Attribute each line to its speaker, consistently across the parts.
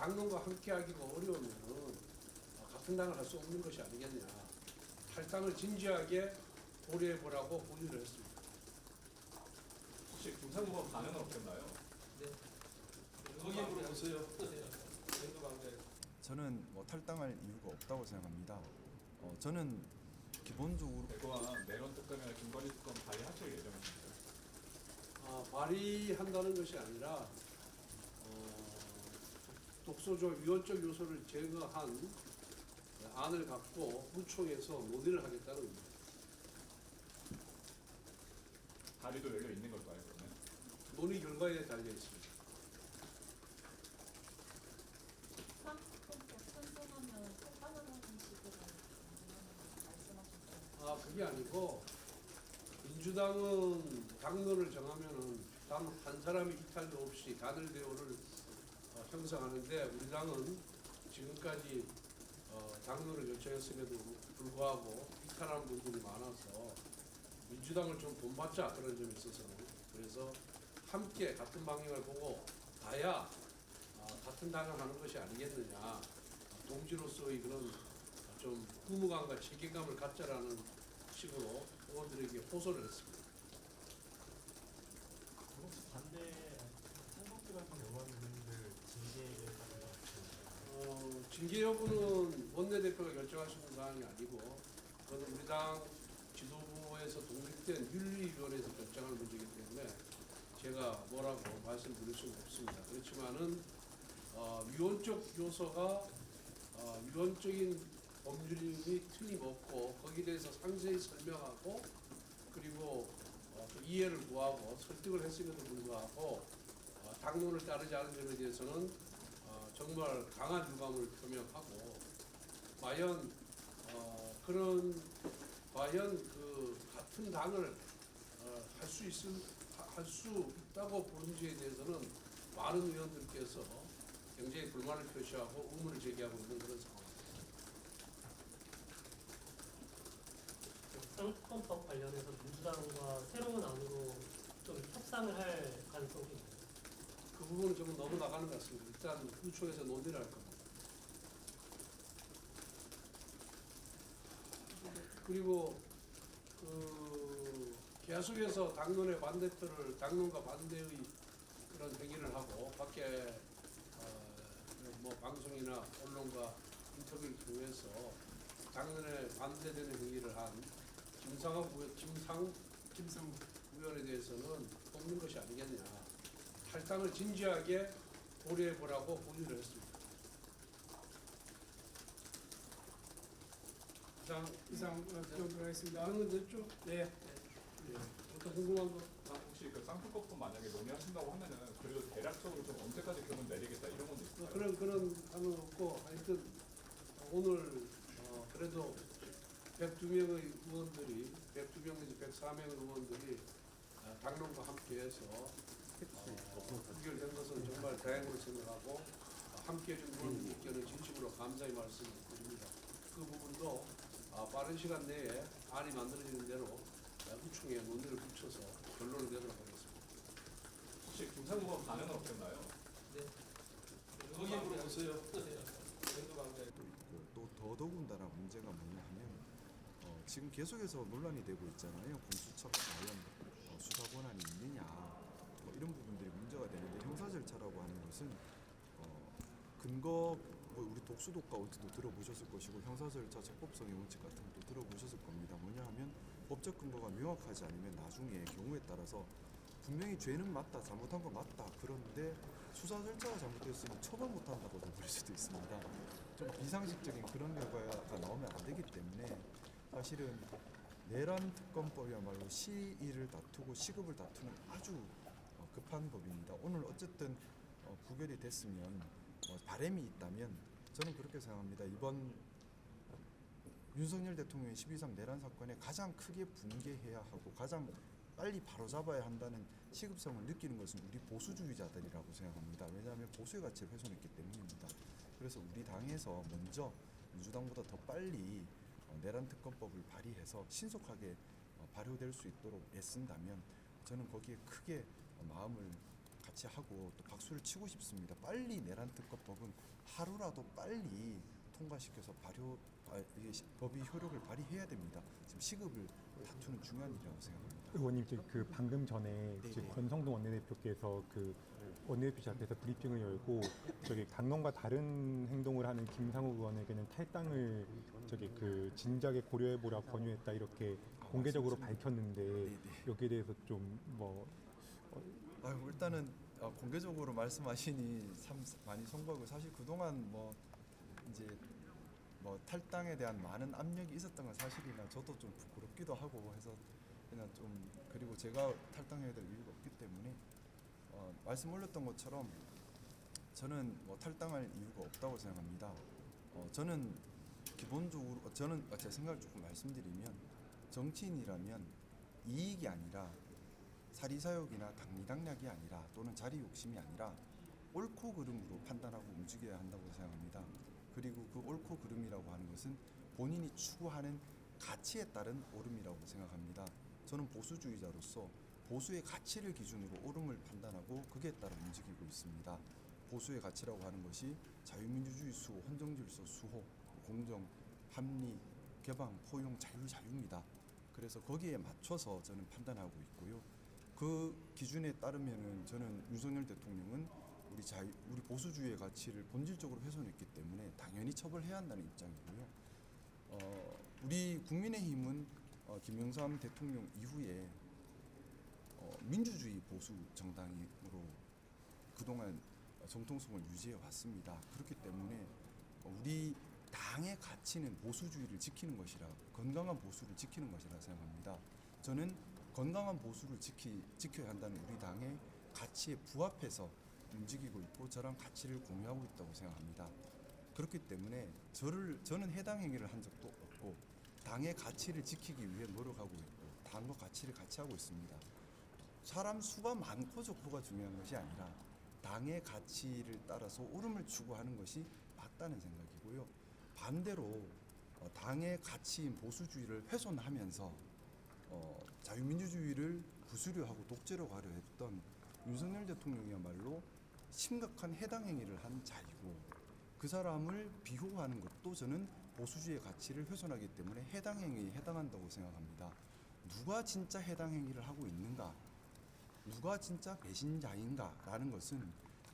Speaker 1: 당론과 함께하기가 어려우면은 같은 당을 할 수 없는 것이 아니겠냐. 탈당을 진지하게 고려해보라고 권유를 했습니다.
Speaker 2: 혹시 김상우 의원 반응은 어땠나요?
Speaker 3: 네.
Speaker 4: 거기에 물어보세요.
Speaker 5: 저는 탈당할 이유가 없다고 생각합니다. 저는 기본적으로
Speaker 2: 대구안 내란 특검이나 김건희 특검 발의하실 예정이십니까?
Speaker 1: 발의한다는 것이 아니라 독소조 위헌적 요소를 제거한 안을 갖고 구청에서 논의를 하겠다는 겁니다.
Speaker 2: 발의도 열려 있는 걸까요, 그러면?
Speaker 1: 논의 결과에 달려 있습니다.
Speaker 6: 쌍특검법 찬성하면 탈당을 하는 식으로 말씀하셨어요.
Speaker 1: 그게 아니고 민주당은 당론을 정하면은 단 한 사람이 이탈도 없이 단일 대우를 형성하는데 우리 당은 지금까지 당론을 요청했음에도 불구하고 이탈한 분들이 많아서 민주당을 좀 본받자 그런 점에 있어서는 그래서 함께 같은 방향을 보고 가야 같은 당을 하는 것이 아니겠느냐 동지로서의 그런 좀 의무감과 책임감을 갖자라는 식으로 의원들에게 호소를 했습니다.
Speaker 3: 혹시 반대 한국기관성 의원님들 징계를 받은 것 같습니다.
Speaker 1: 징계 여부는 원내대표가 결정하시는 사항이 아니고 그것은 우리 당 지도부에서 독립된 윤리위원회에서 결정할 문제이기 때문에 제가 뭐라고 말씀드릴 수는 없습니다. 그렇지만은 위헌적 요소가 위헌적인 법률이 틀림없고 거기에 대해서 상세히 설명하고 그리고 또 이해를 구하고 설득을 했음에도 불구하고 당론을 따르지 않은 점에 대해서는 정말 강한 유감을 표명하고 과연 그 같은 당을 할 수 있다고 보는지에 대해서는 많은 의원들께서 굉장히 불만을 표시하고 의문을 제기하고 있는 그런 상황입니다.
Speaker 3: 쌍특검법 관련해서 민주당과 새로운 안으로 좀 협상을 할 가능성이 있나요?
Speaker 1: 그 부분은 좀 너무 나가는 것 같습니다. 일단 구청에서 논의를 할 겁니다. 그리고 계속해서 당론의 반대표를 당론과 반대의 그런 행위를 하고 밖에 방송이나 언론과 인터뷰를 통해서 당론에 반대되는 행위를 한 김상우 의원에 대해서는 뽑는 것이 아니겠냐. 탈당을 진지하게 고려해보라고 권유를 했습니다.
Speaker 4: 이상 들어가겠습니다.
Speaker 1: 하는 건 됐죠?
Speaker 4: 네.
Speaker 1: 어떤 궁금한 거?
Speaker 2: 혹시 그 쌍특검법 만약에 논의하신다고 하면은 그래도 대략적으로 좀 언제까지 결론 내리겠다 이런 건도 있을까요?
Speaker 1: 그런 하는 없고 하여튼 오늘 그래도 102명의 의원들이 102명에서 104명의 의원들이 당론과 함께해서 의결된 것은 정말 다행으로 생각하고 함께해준 의원님께는 진심으로 감사의 말씀을 드립니다. 그 부분도 빠른 시간 내에 안이 만들어지는 대로 구청에 논의를 붙여서 결론을 내도록 하겠습니다.
Speaker 2: 혹시 김상우 의원 반응은 어땠나요?
Speaker 3: 네.
Speaker 4: 거기에 물어보세요.
Speaker 5: 또 더더군다나 문제가 뭐냐 하면 지금 계속해서 논란이 되고 있잖아요. 공수처가 과연 수사 권한이 있느냐 이런 부분들이 문제가 되는데 형사 절차라고 하는 것은 근거 우리 독수독과 올때도 들어보셨을 것이고 형사 절차 적법성의 원칙 같은 것도 들어보셨을 겁니다. 뭐냐 하면 법적 근거가 명확하지 않으면 나중에 경우에 따라서 분명히 죄는 맞다, 잘못한 건 맞다. 그런데 수사 절차가 잘못됐으면 처벌 못한다고 들을 수도 있습니다. 좀 비상식적인 그런 결과가 나오면 안 되기 때문에 사실은 내란 특검법이야말로 시의를 다투고 시급을 다투는 아주 급한 법입니다. 오늘 어쨌든 부결이 됐으면 바람이 있다면 저는 그렇게 생각합니다. 이번 윤석열 대통령의 12.3 내란 사건에 가장 크게 분개해야 하고 가장 빨리 바로잡아야 한다는 시급성을 느끼는 것은 우리 보수주의자들이라고 생각합니다. 왜냐하면 보수의 가치를 훼손했기 때문입니다. 그래서 우리 당에서 먼저 민주당보다 더 빨리 내란 특검법을 발의해서 신속하게 발효될 수 있도록 애쓴다면 저는 거기에 크게 마음을 같이 하고 또 박수를 치고 싶습니다. 빨리 내란 특검법은 하루라도 빨리 통과시켜서 이게 법이 효력을 발휘해야 됩니다. 지금 시급을 다투는 중요한 일이라고 생각합니다.
Speaker 7: 의원님 그 방금 전에
Speaker 5: 네,
Speaker 7: 지금
Speaker 5: 네.
Speaker 7: 권성동 원내대표께서 그 원내대표실 앞에서 브리핑을 열고 강론과 다른 행동을 하는 김상우 의원에게는 탈당을 그 진작에 고려해보라 권유했다 이렇게 공개적으로 밝혔는데
Speaker 5: 네.
Speaker 7: 여기에 대해서 좀
Speaker 5: 일단은 공개적으로 말씀하시니 참 많이 송구하고 사실 그동안 이제 탈당에 대한 많은 압력이 있었던 건 사실이나 저도 좀 부끄럽기도 하고 해서 그냥 좀 그리고 제가 탈당해야 될 이유가 없기 때문에 말씀 올렸던 것처럼 저는 탈당할 이유가 없다고 생각합니다. 저는 기본적으로 제 생각을 조금 말씀드리면 정치인이라면 이익이 아니라 사리사욕이나 당리당략이 아니라 또는 자리 욕심이 아니라 옳고 그름으로 판단하고 움직여야 한다고 생각합니다. 그리고 그 옳고 그름이라고 하는 것은 본인이 추구하는 가치에 따른 옳음이라고 생각합니다. 저는 보수주의자로서 보수의 가치를 기준으로 옳음을 판단하고 그에 따라 움직이고 있습니다. 보수의 가치라고 하는 것이 자유민주주의 수호, 헌정질서 수호, 공정, 합리, 개방, 포용, 자유입니다. 그래서 거기에 맞춰서 저는 판단하고 있고요. 그 기준에 따르면은 저는 윤석열 대통령은 우리 보수주의의 가치를 본질적으로 훼손했기 때문에 당연히 처벌해야 한다는 입장이고요. 우리 국민의힘은 김영삼 대통령 이후에 민주주의 보수 정당으로 그동안 정통성을 유지해 왔습니다. 그렇기 때문에 우리 당의 가치는 보수주의를 지키는 것이라 건강한 보수를 지키는 것이라 생각합니다. 저는 건강한 보수를 지켜야 한다는 우리 당의 가치에 부합해서 움직이고 있고 저랑 가치를 공유하고 있다고 생각합니다. 그렇기 때문에 저는 해당 행위를 한 적도 없고 당의 가치를 지키기 위해 노력하고 있고 당과 가치를 같이 하고 있습니다. 사람 수가 많고 적고가 중요한 것이 아니라 당의 가치를 따라서 옳음을 추구하는 것이 맞다는 생각이고요. 반대로 당의 가치인 보수주의를 훼손하면서 자유민주주의를 부수려하고 독재로 가려 했던 윤석열 대통령이야말로 심각한 해당 행위를 한 자이고 그 사람을 비호하는 것도 저는 보수주의의 가치를 훼손하기 때문에 해당 행위에 해당한다고 생각합니다. 누가 진짜 해당 행위를 하고 있는가, 누가 진짜 배신자인가라는 것은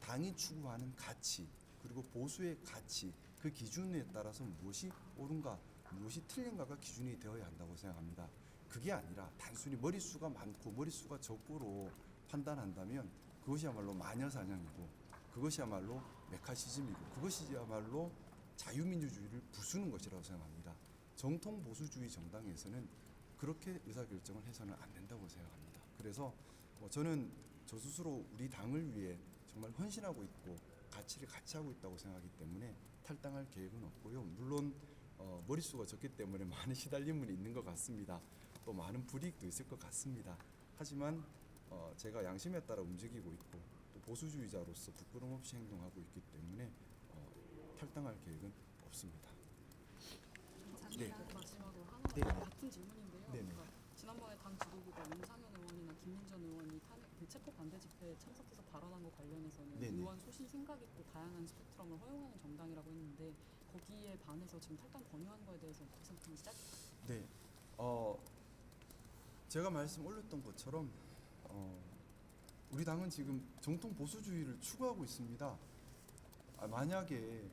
Speaker 5: 당이 추구하는 가치 그리고 보수의 가치 그 기준에 따라서 무엇이 옳은가 무엇이 틀린가가 기준이 되어야 한다고 생각합니다. 그게 아니라 단순히 머릿수가 많고 머릿수가 적고로 판단한다면 그것이야말로 마녀사냥이고 그것이야말로 메카시즘이고 그것이야말로 자유민주주의를 부수는 것이라고 생각합니다. 정통 보수주의 정당에서는 그렇게 의사결정을 해서는 안 된다고 생각합니다. 그래서 저는 저 스스로 우리 당을 위해 정말 헌신하고 있고 가치를 같이 하고 있다고 생각하기 때문에 탈당할 계획은 없고요. 물론 머릿수가 적기 때문에 많은 시달림은 있는 것 같습니다. 또 많은 불이익도 있을 것 같습니다. 하지만 제가 양심에 따라 움직이고 있고 또 보수주의자로서 부끄럼 없이 행동하고 있기 때문에 탈당할 계획은 없습니다. 네.
Speaker 6: 마지막으로 하나
Speaker 5: 네.
Speaker 6: 같은 질문인데요.
Speaker 5: 네네.
Speaker 6: 그러니까 지난번에 당 지도부가 윤상현 의원이나 김민전 의원이 체포 반대 집회에 참석해서 발언한 것 관련해서는
Speaker 5: 네네.
Speaker 6: 의원 소신 생각 있고 다양한 스펙트럼을 허용하는 정당이라고 했는데 거기에 반해서 지금 탈당 권유하는 거에 대해서 어떻게 생각하는지 짧게.
Speaker 5: 네. 제가 말씀 올렸던 것처럼 우리 당은 지금 정통 보수주의를 추구하고 있습니다. 만약에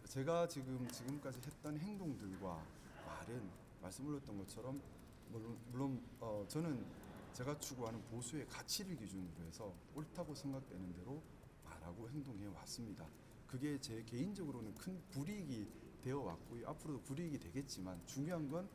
Speaker 5: 제가 지금까지 했던 행동들과 말은 말씀 올렸던 것처럼 물론 저는 제가 추구하는 보수의 가치를 기준으로 해서 옳다고 생각되는 대로 말하고 행동해 왔습니다. 그게 제 개인적으로는 큰 불이익이 되어 왔고요. 앞으로도 불이익이 되겠지만 중요한 건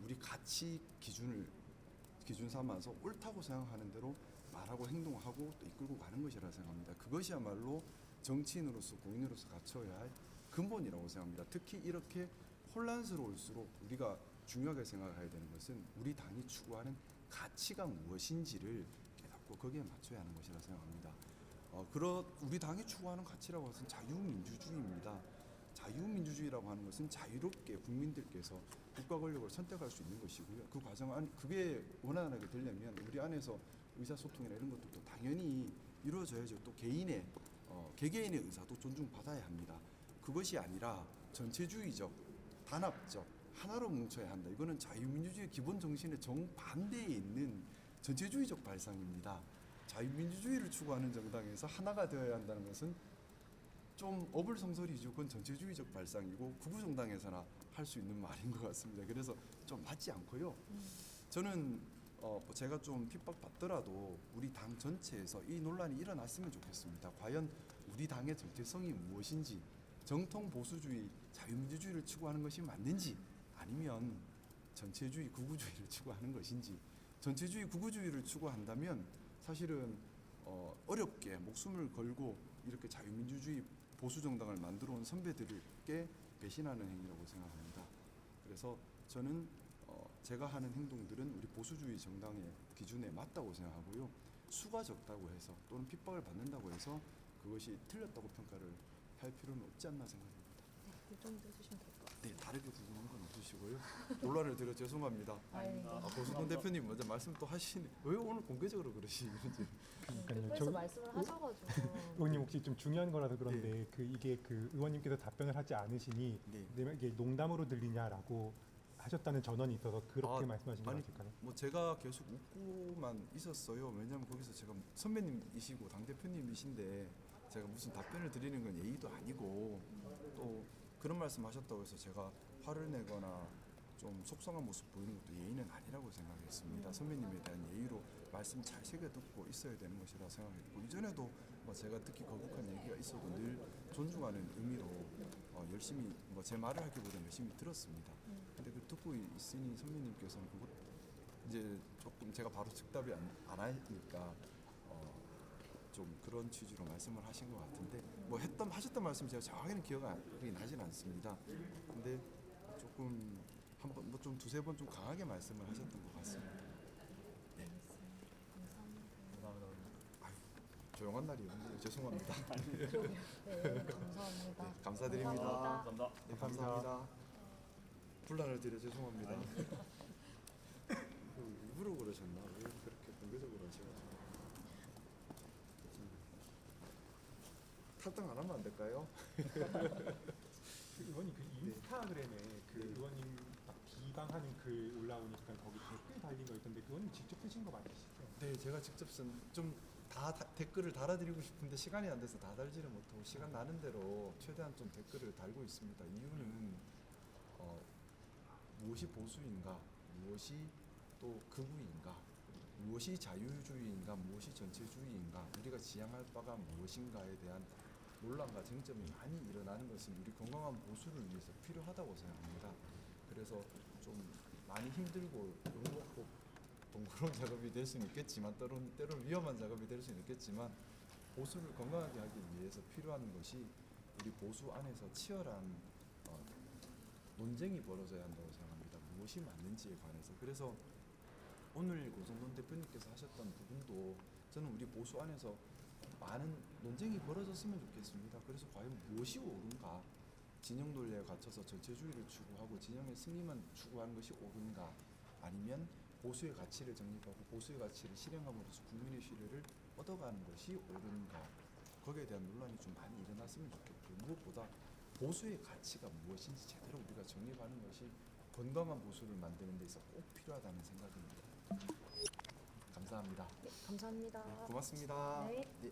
Speaker 5: 우리 가치 기준 삼아서 옳다고 생각하는 대로 말하고 행동하고 또 이끌고 가는 것이라 생각합니다. 그것이야말로 정치인으로서 공인으로서 갖춰야 할 근본이라고 생각합니다. 특히 이렇게 혼란스러울수록 우리가 중요하게 생각해야 되는 것은 우리 당이 추구하는 가치가 무엇인지를 깨닫고 거기에 맞춰야 하는 것이라 생각합니다. 우리 당이 추구하는 가치라고 하는 것은 자유민주주의입니다. 자유민주주의라고 하는 것은 자유롭게 국민들께서 국가 권력을 선택할 수 있는 것이고요. 그 과정 그게 원활하게 되려면 우리 안에서 의사소통이나 이런 것들도 당연히 이루어져야죠. 또 개인의 개개인의 의사도 존중받아야 합니다. 그것이 아니라 전체주의적, 단합적, 하나로 뭉쳐야 한다. 이거는 자유민주주의 기본 정신의 정반대에 있는 전체주의적 발상입니다. 자유민주주의를 추구하는 정당에서 하나가 되어야 한다는 것은 좀 어불성설이죠. 그건 전체주의적 발상이고 극우 정당에서나 할 수 있는 말인 것 같습니다. 그래서 좀 맞지 않고요. 저는 제가 좀 핍박받더라도 우리 당 전체에서 이 논란이 일어났으면 좋겠습니다. 과연 우리 당의 정체성이 무엇인지, 정통 보수주의, 자유민주주의를 추구하는 것이 맞는지, 아니면 전체주의, 극우주의를 추구하는 것인지. 전체주의, 극우주의를 추구한다면 사실은 어렵게 목숨을 걸고 이렇게 자유민주주의 보수 정당을 만들어 온 선배들께 배신하는 행위라고 생각합니다. 그래서 저는 제가 하는 행동들은 우리 보수주의 정당의 기준에 맞다고 생각하고요. 수가 적다고 해서 또는 핍박을 받는다고 해서 그것이 틀렸다고 평가를 할 필요는 없지 않나 생각합니다.
Speaker 8: 이 정도 해주시면 될 것 같아요.
Speaker 5: 네, 다르게 궁금한 건 없으시고요. 논란을 드려 죄송합니다.
Speaker 8: 아닙니다.
Speaker 5: 고수동 대표님 먼저 말씀 또 하시네. 왜 오늘 공개적으로 그러시는지.
Speaker 7: 그러니까요.
Speaker 8: 그래서 말씀을 하셔가지고.
Speaker 7: 의원님 혹시 좀 중요한 거라서 그런데 이게 의원님께서 답변을 하지 않으시니
Speaker 5: 네.
Speaker 7: 이게 농담으로 들리냐라고 하셨다는 전언이 있어서 그렇게 말씀하신 거
Speaker 5: 아니,
Speaker 7: 맞을까요?
Speaker 5: 뭐 제가 계속 웃고만 있었어요. 왜냐하면 거기서 제가 선배님이시고 당 대표님이신데 제가 무슨 답변을 드리는 건 예의도 아니고 또 그런 말씀하셨다고 해서 제가 화를 내거나 좀 속상한 모습 보이는 것도 예의는 아니라고 생각했습니다. 선배님에 대한 예의로 말씀 잘 새겨 듣고 있어야 되는 것이라 생각했고, 이전에도 뭐 제가 듣기 거북한 얘기가 있어도 늘 존중하는 의미로 열심히 제 말을 하기보다 열심히 들었습니다. 근데 그 듣고 있으니 선배님께서는 그것 이제 조금 제가 바로 즉답이 안 하니까 좀 그런 취지로 말씀을 하신 것 같은데, 뭐 하셨던 말씀 제가 정확히는 기억이 나진 않습니다. 근데 조금 한번 뭐 좀 두세 번 좀 강하게 말씀을 하셨던 것 같습니다. 네. 아유, 조용한 날이었는데 죄송합니다.
Speaker 8: 네, 감사합니다.
Speaker 5: 네, 감사드립니다.
Speaker 8: 감사합니다.
Speaker 5: 네, 감사합니다. 분란을 드려 죄송합니다. 일부러 그러셨나? 왜 그렇게 공개적으로 하셔가지고. 탈당 안 하면 안 될까요?
Speaker 7: 의원님 인스타그램에 의원님 막 비방하는 글 올라오니까 거기 댓글 달린 거 있던데 의원님 직접 쓰신 거 맞으시죠?
Speaker 5: 네, 제가 직접 쓴 좀 댓글을 달아드리고 싶은데 시간이 안 돼서 다 달지를 못하고 시간 나는 대로 최대한 좀 댓글을 달고 있습니다. 이유는 무엇이 보수인가, 무엇이 또 극우인가, 무엇이 자유주의인가, 무엇이 전체주의인가, 우리가 지향할 바가 무엇인가에 대한 논란과 쟁점이 많이 일어나는 것은 우리 건강한 보수를 위해서 필요하다고 생각합니다. 그래서 좀 많이 힘들고 욕먹고 번거로운 작업이 될 수는 있겠지만 때로는 위험한 작업이 될 수는 있겠지만 보수를 건강하게 하기 위해서 필요한 것이 우리 보수 안에서 치열한 논쟁이 벌어져야 한다고 생각합니다. 무엇이 맞는지에 관해서. 그래서 오늘 고성돈 대표님께서 하셨던 부분도 저는 우리 보수 안에서 많은 논쟁이 벌어졌으면 좋겠습니다. 그래서 과연 무엇이 옳은가? 진영 논리에 갇혀서 전체주의를 추구하고 진영의 승리만 추구하는 것이 옳은가? 아니면 보수의 가치를 정립하고 보수의 가치를 실행함으로써 국민의 신뢰를 얻어가는 것이 옳은가? 거기에 대한 논란이 좀 많이 일어났으면 좋겠고, 무엇보다 보수의 가치가 무엇인지 제대로 우리가 정립하는 것이 건강한 보수를 만드는 데 있어 꼭 필요하다는 생각입니다. 감사합니다.
Speaker 8: 네, 감사합니다.
Speaker 5: 고맙습니다.
Speaker 8: 네.
Speaker 5: 네.